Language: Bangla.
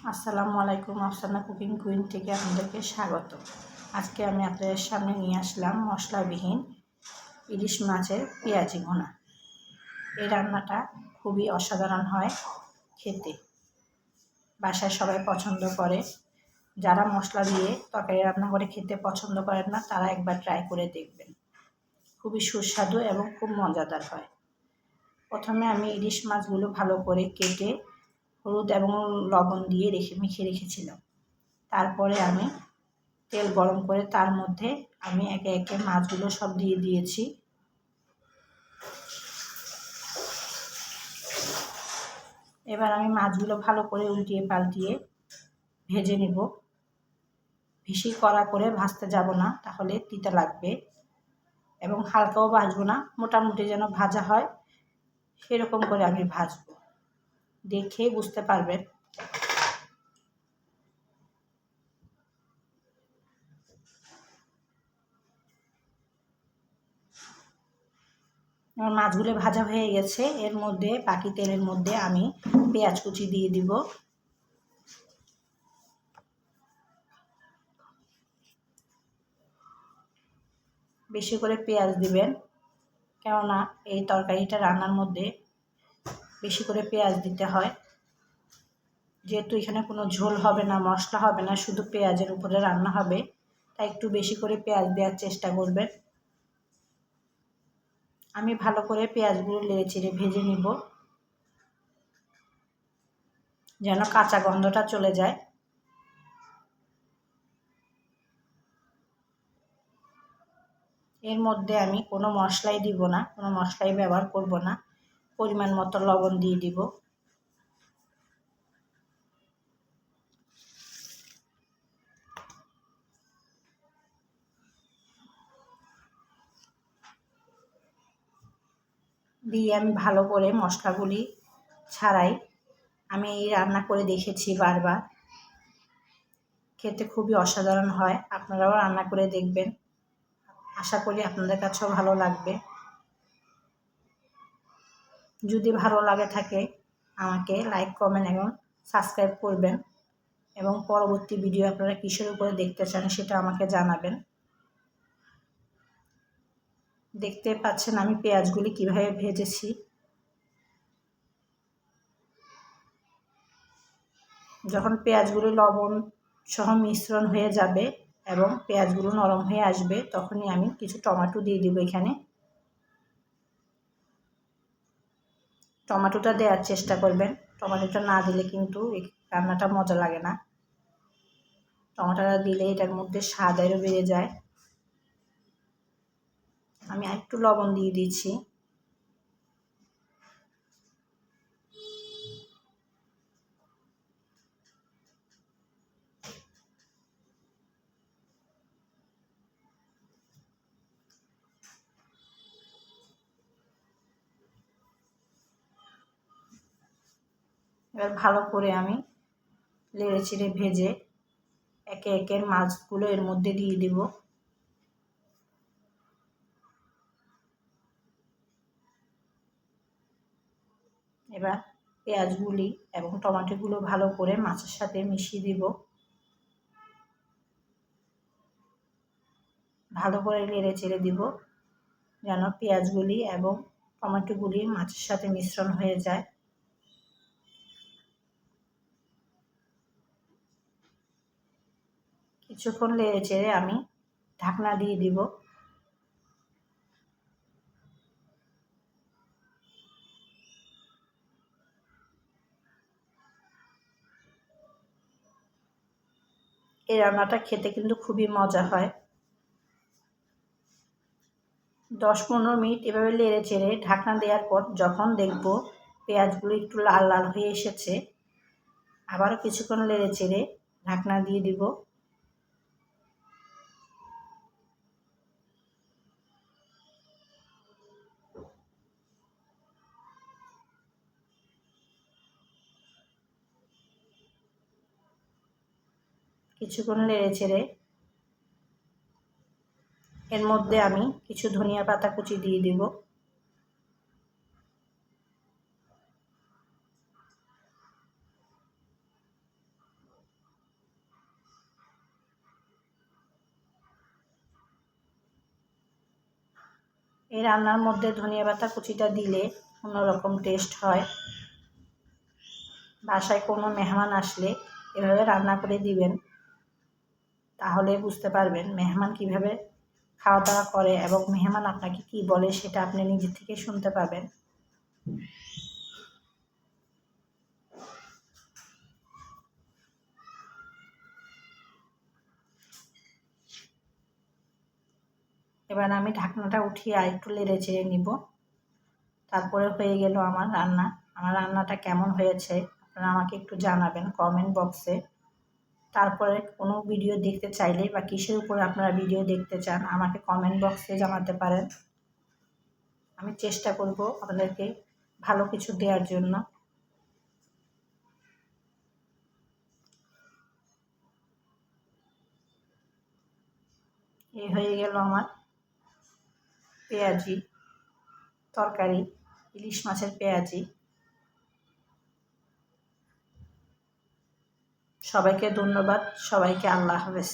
আসসালামু আলাইকুম। আফসানা কুকিং কুইন থেকে আপনাদেরকে স্বাগত। আজকে আমি আপনাদের সামনে নিয়ে আসলাম মশলাবিহীন ইলিশ মাছের পেঁয়াজি ভুনা। এই রান্নাটা খুবই অসাধারণ হয় খেতে, বাসায় সবাই পছন্দ করে। যারা মশলা দিয়ে তরকারি রান্না করে খেতে পছন্দ করেন না, তারা একবার ট্রাই করে দেখবেন। খুবই সুস্বাদু এবং খুব মজাদার হয়। প্রথমে আমি ইলিশ মাছগুলো ভালো করে কেটে হলুদ এবং লবণ দিয়ে মেখে রেখেছিলাম। তারপরে আমি তেল গরম করে তার মধ্যে আমি একে একে মাছগুলো সব দিয়ে দিয়েছি। এবার আমি মাছগুলো ভালো করে উল্টিয়ে পাল্টিয়ে ভেজে নেব। বেশি কড়া করে ভাজতে যাব না, তাহলে তিতা লাগবে, এবং হালকাও ভাজবো না, মোটামুটি যেন ভাজা হয় সেরকম করে আমি ভাজবো। দেখে বুঝতে পারবেন। আমার মাছগুলো ভাজা হয়ে গেছে। এর মধ্যে বাকি তেলের মধ্যে আমি পেঁয়াজ কুচি দিয়ে দিব। বেশি করে পেঁয়াজ দিবেন, কেননা এই তরকারিটা রান্নার মধ্যে বেশি করে পেঁয়াজ দিতে হয়। যেহেতু এখানে কোনো ঝোল হবে না, মশলা হবে না, শুধু পেঁয়াজের উপরে রান্না হবে, তাই একটু বেশি করে পেঁয়াজ দেওয়ার চেষ্টা করবেন। আমি ভালো করে পেঁয়াজগুলো নেড়ে চেড়ে ভেজে নিব, যেন কাঁচা গন্ধটা চলে যায়। এর মধ্যে আমি কোনো মশলাই দিব না, কোনো মশলাই ব্যবহার করব না। পরিমাণ মতো লবণ দিয়ে দিব। দিয়ে আমি ভালো করে মশলাগুলি ছাড়াই আমি এই রান্না করে দেখেছি বারবার। খেতে খুবই অসাধারণ হয়। আপনারাও রান্না করে দেখবেন। আশা করি আপনাদের কাছেও ভালো লাগবে। যদি ভালো লাগে থাকে আমাকে লাইক, কমেন্ট এবং সাবস্ক্রাইব করবেন, এবং পরবর্তী ভিডিও আপনারা কিসের উপরে দেখতে চান সেটা আমাকে জানাবেন। দেখতে পাচ্ছেন আমি পেঁয়াজগুলি কিভাবে ভেজেছি। যখন পেঁয়াজগুলি লবণ সহ মিশ্রণ হয়ে যাবে এবং পেঁয়াজগুলো নরম হয়ে আসবে, তখনই আমি কিছু টমেটো দিয়ে দিব। এখানে টমেটোটা দেওয়ার চেষ্টা করবেন। টমেটোটা না দিলে কিন্তু এই রান্নাটা মজা লাগে না। টমেটোটা দিলে এটার মধ্যে স্বাদ আরও বেড়ে যায়। আমি একটু লবণ দিয়ে দিচ্ছি। এবার ভালো করে আমি নেড়ে চেড়ে ভেজে একে একে মাছগুলো এর মধ্যে দিয়ে দিব। এবার পেঁয়াজগুলি এবং টমেটোগুলো ভালো করে মাছের সাথে মিশিয়ে দিব। ভালো করে নেড়ে চেড়ে দিব, যেন পেঁয়াজগুলি এবং টমেটোগুলি মাছের সাথে মিশ্রণ হয়ে যায়। কিছুক্ষণ নেড়ে চেড়ে আমি ঢাকনা দিয়ে দিব। এই রান্নাটা খেতে কিন্তু খুবই মজা হয়। 10-15 মিনিট এভাবে নেড়ে চেড়ে ঢাকনা দেওয়ার পর যখন দেখব পেঁয়াজগুলো একটু লাল লাল হয়ে এসেছে, আবারও কিছুক্ষণ নেড়ে চেড়ে ঢাকনা দিয়ে দিব। কিছুক্ষণ নেড়ে চেড়ে এর মধ্যে আমি কিছু ধনিয়া পাতা কুচি দিয়ে দিব। এই রান্নার মধ্যে ধনিয়া পাতা কুচিটা দিলে অন্যরকম টেস্ট হয়। বাসায় কোনো মেহমান আসলে এভাবে রান্না করে দিবেন, তাহলে বুঝতে পারবেন মেহমান কিভাবে খাওয়া দাওয়া করে এবং মেহমান আপনাকে কি বলে সেটা আপনি নিজে থেকে শুনতে পাবেন। এবার আমি ঢাকনাটা উঠিয়ে আরেকটু নেড়ে চেড়ে নিব। তারপরে হয়ে গেল আমার রান্না। আমার রান্নাটা কেমন হয়েছে আপনারা আমাকে একটু জানাবেন কমেন্ট বক্সে। তারপরে কোনো ভিডিও দেখতে চাইলে বা কিসের উপরে আপনারা ভিডিও দেখতে চান আমাকে কমেন্ট বক্সে জানাতে পারেন। আমি চেষ্টা করব আপনাদেরকে ভালো কিছু দেওয়ার জন্য। এই হয়ে গেল আমার পেঁয়াজি তরকারি, ইলিশ মাছের পেঁয়াজি। সবাইকে ধন্যবাদ, সবাইকে আল্লাহ হাফেজ।